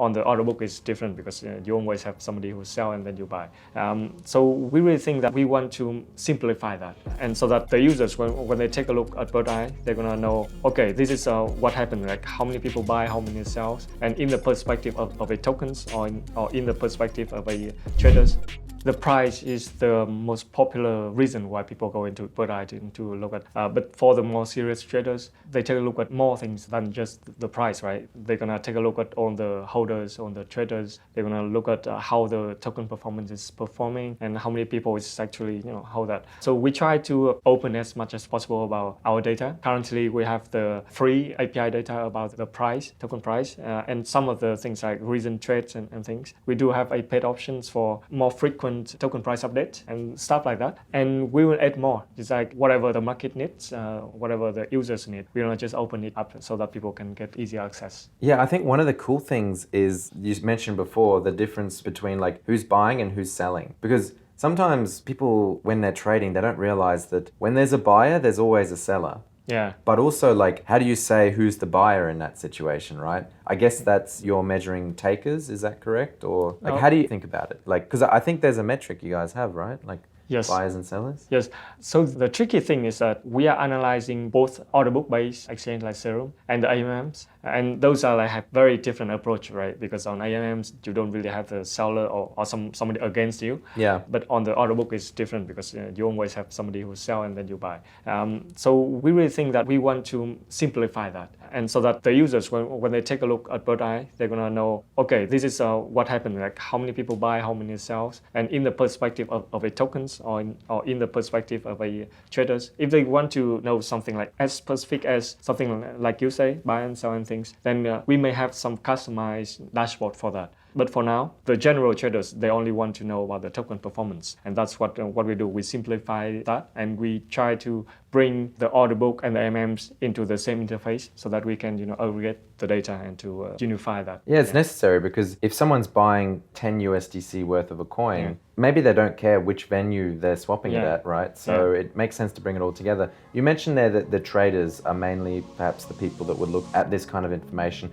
on the order book is different because you always have somebody who sell and then you buy. So we really think that we want to simplify that, and so that the users, when they take a look at Birdeye, they're gonna know, okay, this is what happened, like how many people buy, how many sells, and in the perspective of a tokens or in the perspective of a traders. The price is the most popular reason why people go into Birdeye to look at. But for the more serious traders, they take a look at more things than just the price, right? They're gonna take a look at all the holders, on the traders. They're gonna look at how the token performance is performing and how many people is actually hold that. So we try to open as much as possible about our data. Currently, we have the free API data about the price, token price, and some of the things like recent trades and things. We do have a paid options for more frequent token price update and stuff like that, and we will add more. It's like whatever the market needs, whatever the users need, we want to just open it up so that people can get easy access. Yeah, I think one of the cool things is you mentioned before the difference between like who's buying and who's selling, because sometimes people, when they're trading, they don't realize that when there's a buyer, there's always a seller. Yeah. But also, like, how do you say who's the buyer in that situation, right? I guess that's you're measuring takers, is that correct? Or like, how do you think about it? Like, because I think there's a metric you guys have, right? Like, yes. Buyers and sellers? Yes. So the tricky thing is that we are analyzing both order book-based exchange like Serum and the AMMs. And those are like have very different approach, right? Because on AMMs, you don't really have the seller or somebody against you. Yeah. But on the order book, it's different because you always have somebody who sell and then you buy. So we really think that we want to simplify that. And so that the users, when they take a look at Birdeye, they're gonna know, okay, this is what happened, like how many people buy, how many sells, and in the perspective of a tokens or in the perspective of a traders. If they want to know something like as specific as something like you say, buy and sell and things, then we may have some customized dashboard for that. But for now, the general traders, they only want to know about the token performance. And that's what we do. We simplify that and we try to bring the order book and the AMMs into the same interface so that we can aggregate the data and to unify that. Yeah, it's necessary because if someone's buying 10 USDC worth of a coin, maybe they don't care which venue they're swapping it at, right? So it makes sense to bring it all together. You mentioned there that the traders are mainly perhaps the people that would look at this kind of information.